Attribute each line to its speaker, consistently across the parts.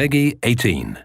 Speaker 1: Peggy 18.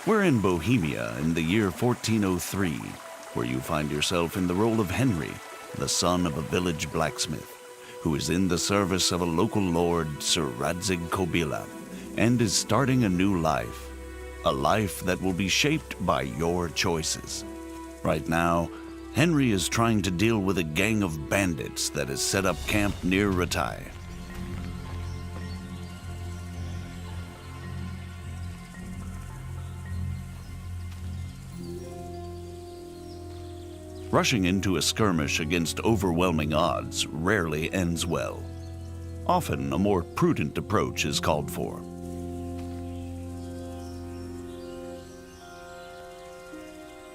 Speaker 2: We're in Bohemia in the year 1403, where you find yourself in the role of Henry, the son of a village blacksmith, who is in the service of a local lord, Sir Radzig Kobyla, and is starting a new life. A life that will be shaped by your choices. Right now, Henry is trying to deal with a gang of bandits that has set up camp near Ratai. Rushing into a skirmish against overwhelming odds rarely ends well. Often, a more prudent approach is called for.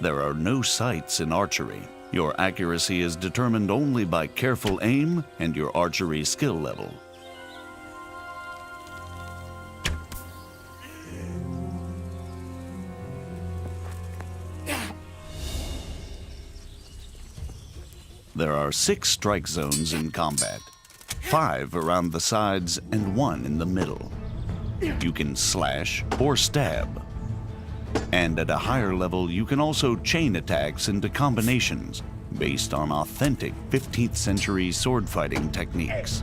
Speaker 2: There are no sights in archery. Your accuracy is determined only by careful aim and your archery skill level. There are 6 strike zones in combat, 5 around the sides and 1 in the middle. You can slash or stab. And at a higher level, you can also chain attacks into combinations based on authentic 15th century sword fighting techniques.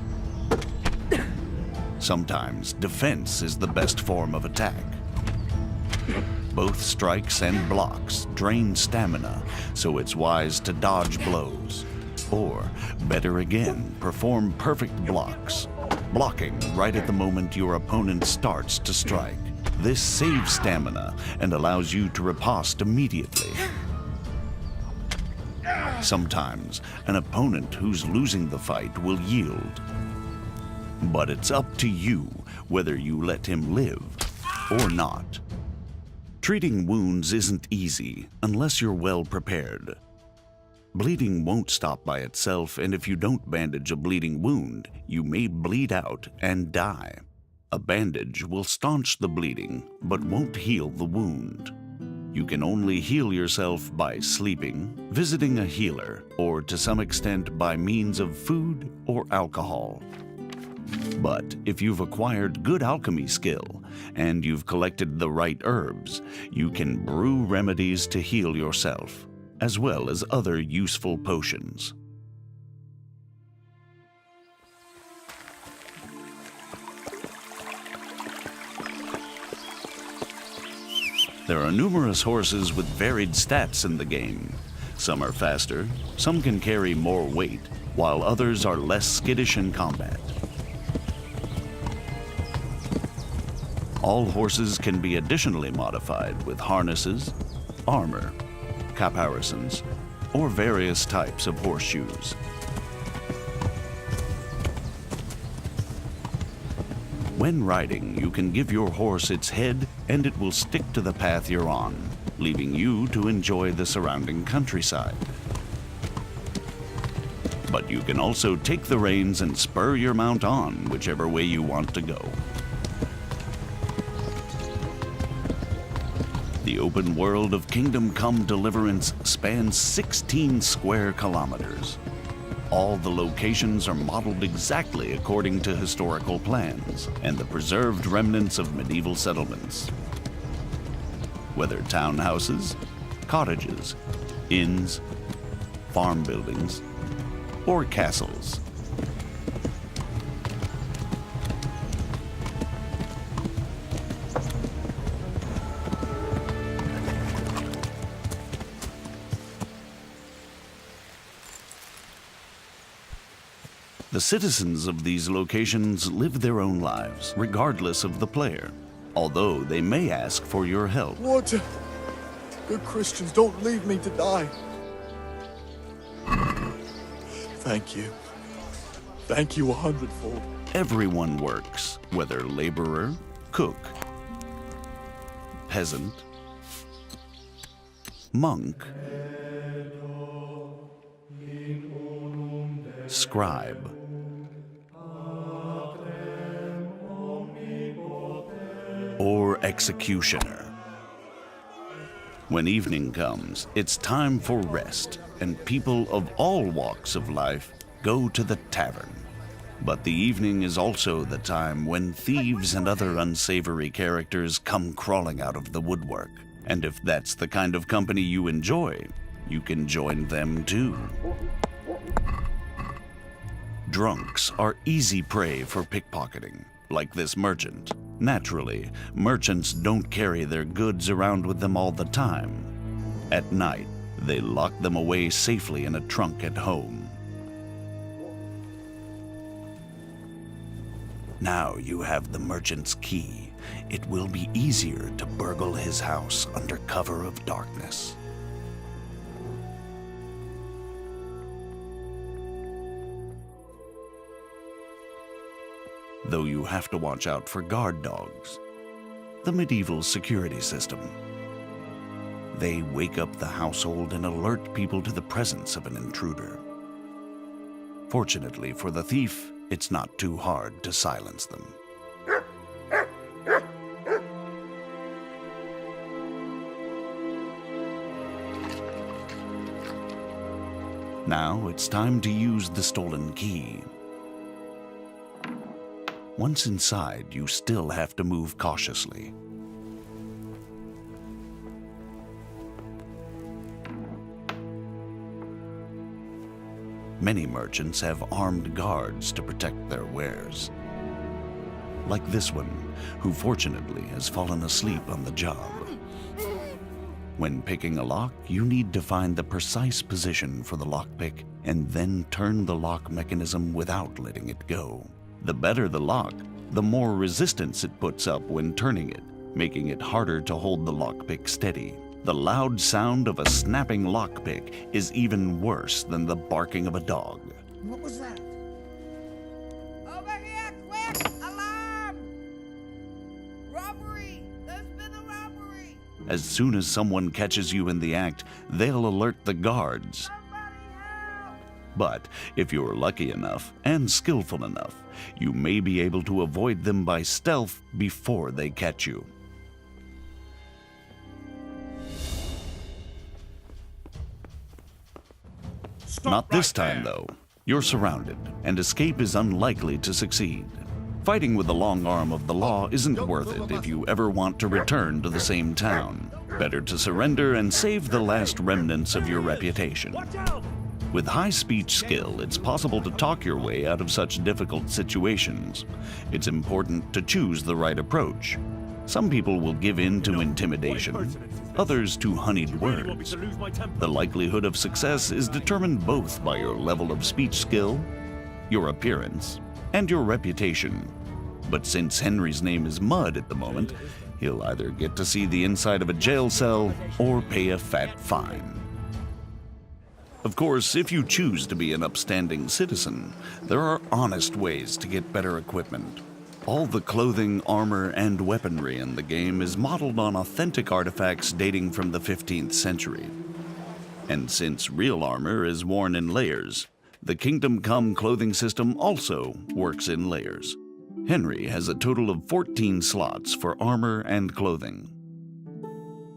Speaker 2: Sometimes defense is the best form of attack. Both strikes and blocks drain stamina, so it's wise to dodge blows. Or, better again, perform perfect blocks, blocking right at the moment your opponent starts to strike. This saves stamina and allows you to riposte immediately. Sometimes, an opponent who's losing the fight will yield. But it's up to you whether you let him live or not. Treating wounds isn't easy unless you're well prepared. Bleeding won't stop by itself, and if you don't bandage a bleeding wound, you may bleed out and die. A bandage will staunch the bleeding, but won't heal the wound. You can only heal yourself by sleeping, visiting a healer, or to some extent by means of food or alcohol. But if you've acquired good alchemy skill, and you've collected the right herbs, you can brew remedies to heal yourself, as well as other useful potions. There are numerous horses with varied stats in the game. Some are faster, some can carry more weight, while others are less skittish in combat. All horses can be additionally modified with harnesses, armor, caparisons, or various types of horseshoes. When riding, you can give your horse its head and it will stick to the path you're on, leaving you to enjoy the surrounding countryside. But you can also take the reins and spur your mount on whichever way you want to go. The open world of Kingdom Come Deliverance spans 16 square kilometers. All the locations are modeled exactly according to historical plans and the preserved remnants of medieval settlements. Whether townhouses, cottages, inns, farm buildings, or castles. The citizens of these locations live their own lives, regardless of the player, although they may ask for your help.
Speaker 3: Water! Good Christians, don't leave me to die. Thank you. Thank you 100-fold.
Speaker 2: Everyone works, whether laborer, cook, peasant, monk, scribe, or executioner. When evening comes, it's time for rest, and people of all walks of life go to the tavern. But the evening is also the time when thieves and other unsavory characters come crawling out of the woodwork. And if that's the kind of company you enjoy, you can join them too. Drunks are easy prey for pickpocketing, like this merchant. Naturally, merchants don't carry their goods around with them all the time. At night, they lock them away safely in a trunk at home. Now you have the merchant's key. It will be easier to burgle his house under cover of darkness. Though you have to watch out for guard dogs, the medieval security system. They wake up the household and alert people to the presence of an intruder. Fortunately for the thief, it's not too hard to silence them. Now it's time to use the stolen key. Once inside, you still have to move cautiously. Many merchants have armed guards to protect their wares. Like this one, who fortunately has fallen asleep on the job. When picking a lock, you need to find the precise position for the lockpick and then turn the lock mechanism without letting it go. The better the lock, the more resistance it puts up when turning it, making it harder to hold the lockpick steady. The loud sound of a snapping lockpick is even worse than the barking of a dog.
Speaker 3: What was that?
Speaker 1: Over here, quick! Alarm! Robbery! There's been a robbery!
Speaker 2: As soon as someone catches you in the act, they'll alert the guards.
Speaker 1: Somebody help!
Speaker 2: But if you're lucky enough and skillful enough, you may be able to avoid them by stealth before they catch you. Not this time, though. You're surrounded, and escape is unlikely to succeed. Fighting with the long arm of the law isn't worth it if you ever want to return to the same town. Better to surrender and save the last remnants of your reputation. With high speech skill, it's possible to talk your way out of such difficult situations. It's important to choose the right approach. Some people will give in to intimidation, others to honeyed words. The likelihood of success is determined both by your level of speech skill, your appearance, and your reputation. But since Henry's name is Mud at the moment, he'll either get to see the inside of a jail cell or pay a fat fine. Of course, if you choose to be an upstanding citizen, there are honest ways to get better equipment. All the clothing, armor, and weaponry in the game is modeled on authentic artifacts dating from the 15th century. And since real armor is worn in layers, the Kingdom Come clothing system also works in layers. Henry has a total of 14 slots for armor and clothing.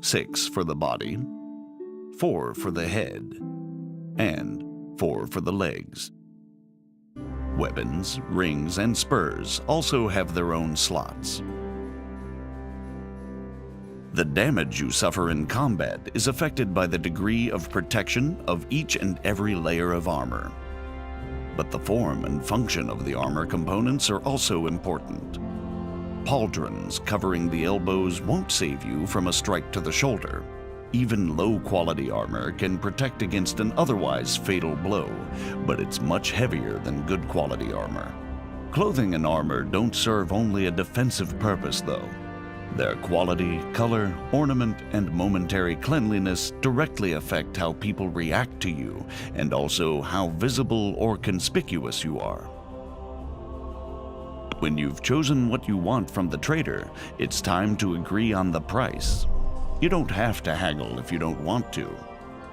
Speaker 2: 6 for the body, 4 for the head, and 4 for the legs. Weapons, rings, and spurs also have their own slots. The damage you suffer in combat is affected by the degree of protection of each and every layer of armor. But the form and function of the armor components are also important. Pauldrons covering the elbows won't save you from a strike to the shoulder. Even low-quality armor can protect against an otherwise fatal blow, but it's much heavier than good-quality armor. Clothing and armor don't serve only a defensive purpose, though. Their quality, color, ornament, and momentary cleanliness directly affect how people react to you, and also how visible or conspicuous you are. When you've chosen what you want from the trader, it's time to agree on the price. You don't have to haggle if you don't want to,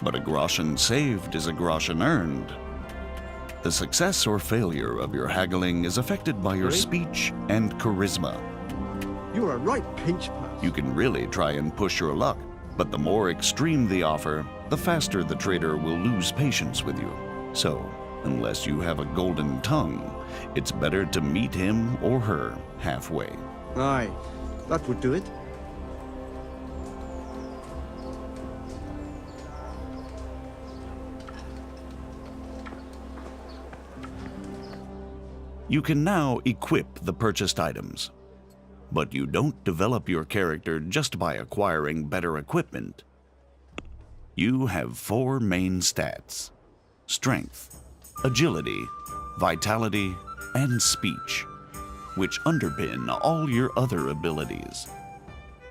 Speaker 2: but a groschen saved is a groschen earned. The success or failure of your haggling is affected by your speech and charisma.
Speaker 3: You're a right pinch person.
Speaker 2: You can really try and push your luck, But the more extreme the offer, the faster the trader will lose patience with you. So, unless you have a golden tongue, it's better to meet him or her halfway.
Speaker 4: Aye, that would do it.
Speaker 2: You can now equip the purchased items. But you don't develop your character just by acquiring better equipment. You have 4 main stats: strength, agility, vitality, and speech, which underpin all your other abilities.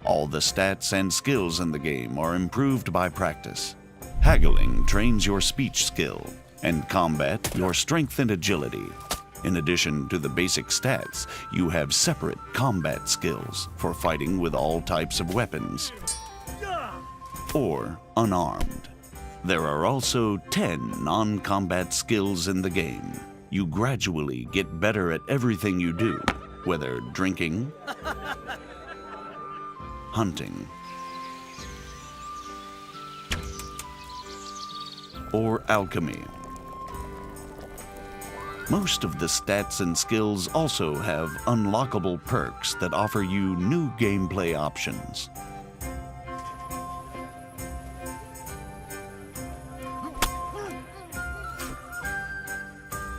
Speaker 2: All the stats and skills in the game are improved by practice. Haggling trains your speech skill, and combat your strength and agility. In addition to the basic stats, you have separate combat skills for fighting with all types of weapons, or unarmed. There are also 10 non-combat skills in the game. You gradually get better at everything you do, whether drinking, hunting, or alchemy. Most of the stats and skills also have unlockable perks that offer you new gameplay options.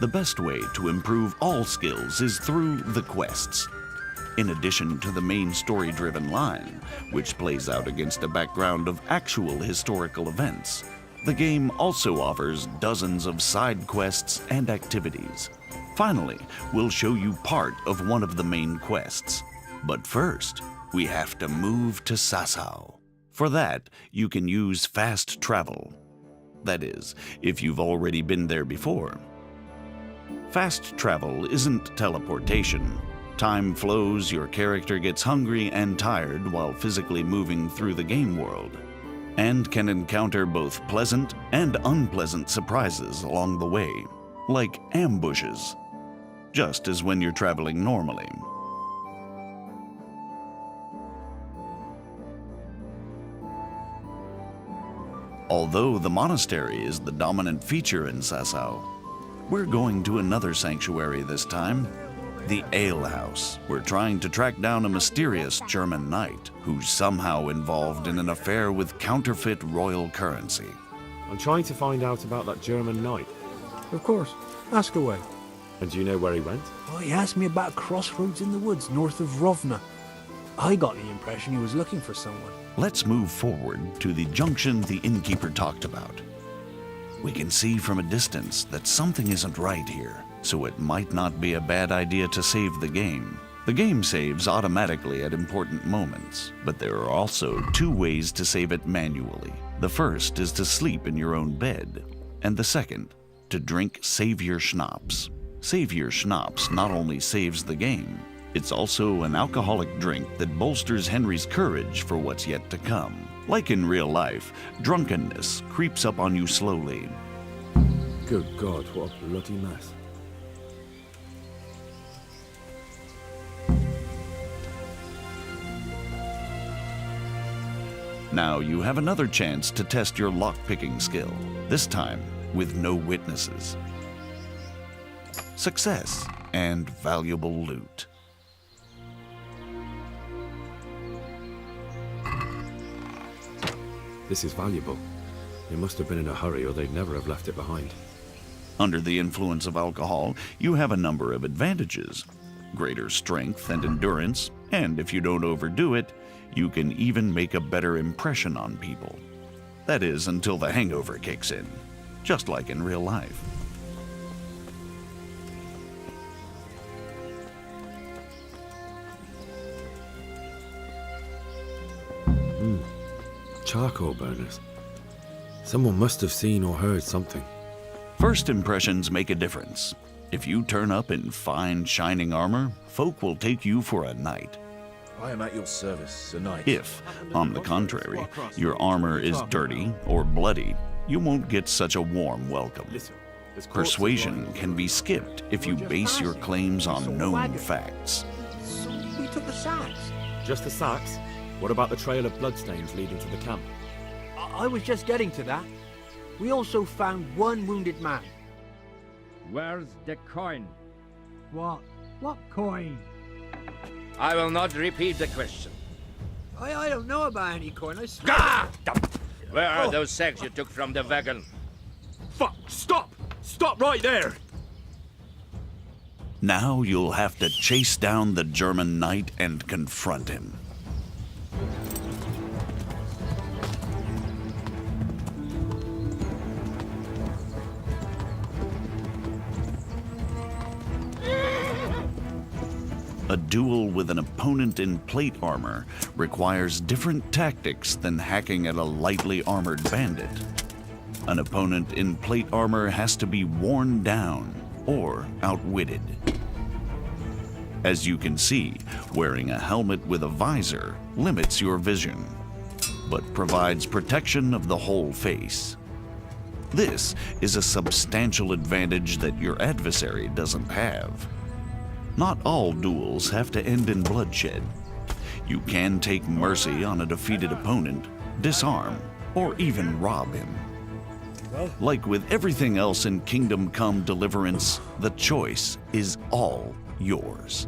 Speaker 2: The best way to improve all skills is through the quests. In addition to the main story-driven line, which plays out against a background of actual historical events, the game also offers dozens of side quests and activities. Finally, we'll show you part of one of the main quests. But first, we have to move to Sasau. For that, you can use fast travel. That is, if you've already been there before. Fast travel isn't teleportation. Time flows, your character gets hungry and tired while physically moving through the game world, and can encounter both pleasant and unpleasant surprises along the way, like ambushes, just as when you're traveling normally. Although the monastery is the dominant feature in Sasau, we're going to another sanctuary this time, the Ale House. We're trying to track down a mysterious German knight who's somehow involved in an affair with counterfeit royal currency.
Speaker 5: I'm trying to find out about that German knight.
Speaker 6: Of course. Ask away.
Speaker 5: And do you know where he went?
Speaker 6: Oh, he asked me about a crossroads in the woods north of Rovna. I got the impression he was looking for someone.
Speaker 2: Let's move forward to the junction the innkeeper talked about. We can see from a distance that something isn't right here, so it might not be a bad idea to save the game. The game saves automatically at important moments, but there are also 2 ways to save it manually. The first is to sleep in your own bed, and the second, to drink Savior Schnapps. Savior Schnapps not only saves the game, it's also an alcoholic drink that bolsters Henry's courage for what's yet to come. Like in real life, drunkenness creeps up on you slowly.
Speaker 5: Good God, what a bloody mess.
Speaker 2: Now you have another chance to test your lock-picking skill, this time with no witnesses. Success and valuable loot.
Speaker 5: This is valuable. They must have been in a hurry or they'd never have left it behind.
Speaker 2: Under the influence of alcohol, you have a number of advantages. Greater strength and endurance, and if you don't overdo it, you can even make a better impression on people. That is, until the hangover kicks in, just like in real life.
Speaker 5: Charcoal burners. Someone must have seen or heard something.
Speaker 2: First impressions make a difference. If you turn up in fine, shining armor, folk will take you for a knight.
Speaker 7: I am at your service, Sir Knight.
Speaker 2: If, on the contrary, your armor is dirty or bloody, you won't get such a warm welcome. Persuasion can be skipped if you base your claims on known facts.
Speaker 4: So we took the sacks.
Speaker 5: Just the sacks? What about the trail of bloodstains leading to the camp?
Speaker 6: I was just getting to that. We also found one wounded man.
Speaker 8: Where's the coin?
Speaker 6: What? What coin?
Speaker 8: I will not repeat the question.
Speaker 6: I don't know about any coin. I swear.
Speaker 8: Ah! Where are those sacks you took from the wagon?
Speaker 7: Fuck! Stop! Stop right there!
Speaker 2: Now you'll have to chase down the German knight and confront him. A duel with an opponent in plate armor requires different tactics than hacking at a lightly armored bandit. An opponent in plate armor has to be worn down or outwitted. As you can see, wearing a helmet with a visor limits your vision, but provides protection of the whole face. This is a substantial advantage that your adversary doesn't have. Not all duels have to end in bloodshed. You can take mercy on a defeated opponent, disarm, or even rob him. Like with everything else in Kingdom Come Deliverance, the choice is all yours.